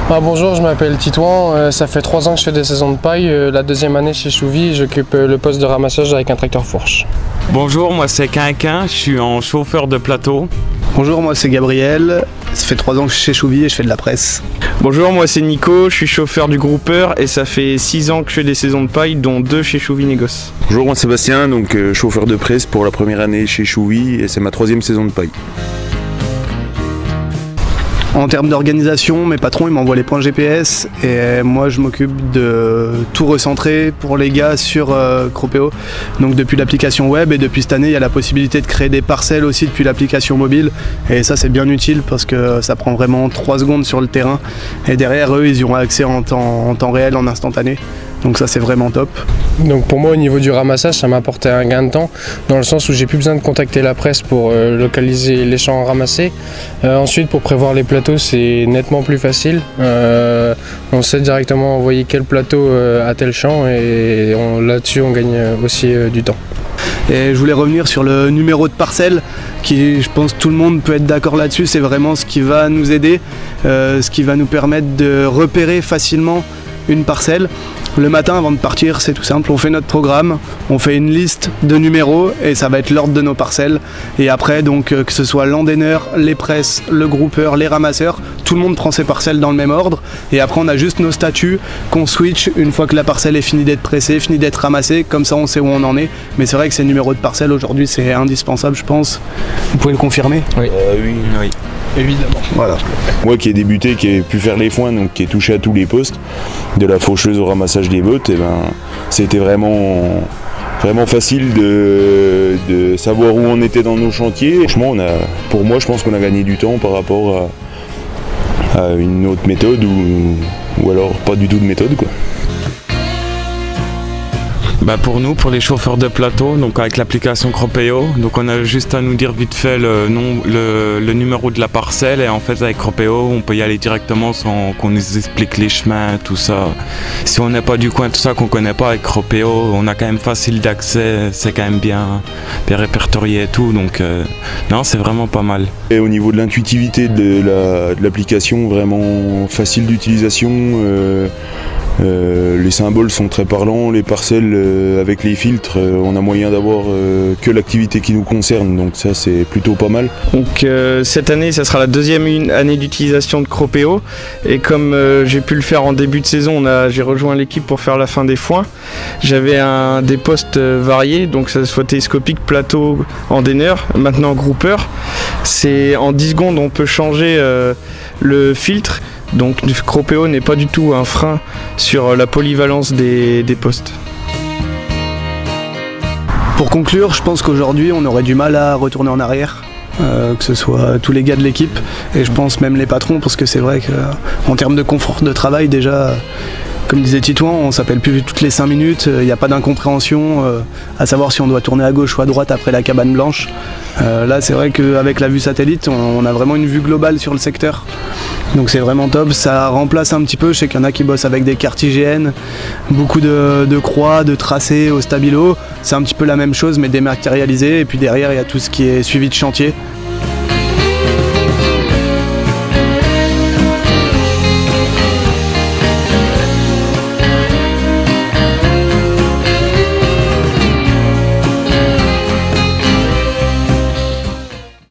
Bonjour, je m'appelle Titouan, ça fait 3 ans que je fais des saisons de paille, la deuxième année chez Chouvy, j'occupe le poste de ramassage avec un tracteur fourche. Bonjour, moi c'est Quinquin, je suis en chauffeur de plateau. Bonjour, moi c'est Gabriel, ça fait 3 ans que je suis chez Chouvy et je fais de la presse. Bonjour, moi c'est Nico, je suis chauffeur du groupeur et ça fait 6 ans que je fais des saisons de paille, dont 2 chez Chouvy Négoce. Bonjour, moi Sébastien, donc chauffeur de presse pour la première année chez Chouvy et c'est ma 3e saison de paille. En termes d'organisation, mes patrons ils m'envoient les points GPS et moi je m'occupe de tout recentrer pour les gars sur Cropéo. Donc depuis l'application web et depuis cette année il y a la possibilité de créer des parcelles aussi depuis l'application mobile et ça c'est bien utile parce que ça prend vraiment 3 secondes sur le terrain et derrière eux ils y auront accès en temps réel, en instantané. Donc ça c'est vraiment top. Donc pour moi au niveau du ramassage ça m'a apporté un gain de temps dans le sens où j'ai plus besoin de contacter la presse pour localiser les champs ramassés. Ensuite pour prévoir les plateaux c'est nettement plus facile. On sait directement envoyer quel plateau à tel champ et là-dessus on gagne aussi du temps. Et je voulais revenir sur le numéro de parcelle qui, je pense tout le monde peut être d'accord là-dessus, c'est vraiment ce qui va nous aider, ce qui va nous permettre de repérer facilement une parcelle. Le matin avant de partir c'est tout simple, on fait notre programme, on fait une liste de numéros et ça va être l'ordre de nos parcelles et après donc que ce soit l'endaineur, les presses, le groupeur, les ramasseurs, tout le monde prend ses parcelles dans le même ordre et après on a juste nos statuts qu'on switch une fois que la parcelle est finie d'être pressée, finie d'être ramassée, comme ça on sait où on en est. Mais c'est vrai que ces numéros de parcelles aujourd'hui c'est indispensable je pense. Vous pouvez le confirmer? Oui. Oui. Évidemment. Voilà. Moi qui ai débuté, qui ai pu faire les foins, donc qui ai touché à tous les postes, de la faucheuse au ramassage des bottes, et c'était vraiment facile de savoir où on était dans nos chantiers. Franchement, pour moi, je pense qu'on a gagné du temps par rapport à une autre méthode ou alors pas du tout de méthode, quoi. Pour nous, pour les chauffeurs de plateau, donc avec l'application Cropéo, donc on a juste à nous dire vite fait le numéro de la parcelle et en fait avec Cropéo on peut y aller directement sans qu'on nous explique les chemins, tout ça. Si on n'est pas du coin, tout ça qu'on connaît pas avec Cropéo, on a quand même facile d'accès, c'est quand même bien répertorié et tout, donc non c'est vraiment pas mal. Et au niveau de l'intuitivité de l'application, vraiment facile d'utilisation. Les symboles sont très parlants, les parcelles avec les filtres, on a moyen d'avoir que l'activité qui nous concerne, donc ça c'est plutôt pas mal. Donc cette année ça sera la 2e année d'utilisation de Cropéo et comme j'ai pu le faire en début de saison, j'ai rejoint l'équipe pour faire la fin des foins. J'avais des postes variés, donc ça soit télescopique, plateau, endaineur, maintenant groupeur. C'est en 10 secondes on peut changer le filtre. Donc le Cropéo n'est pas du tout un frein sur la polyvalence des postes. Pour conclure, je pense qu'aujourd'hui on aurait du mal à retourner en arrière, que ce soit tous les gars de l'équipe et je pense même les patrons, parce que c'est vrai qu'en termes de confort de travail déjà, comme disait Titouan, on s'appelle plus toutes les 5 minutes, il n'y a pas d'incompréhension à savoir si on doit tourner à gauche ou à droite après la cabane blanche. Là c'est vrai qu'avec la vue satellite on a vraiment une vue globale sur le secteur. Donc c'est vraiment top, ça remplace un petit peu, je sais qu'il y en a qui bossent avec des cartes IGN, beaucoup de croix, de tracés au stabilo, c'est un petit peu la même chose mais dématérialisé et puis derrière il y a tout ce qui est suivi de chantier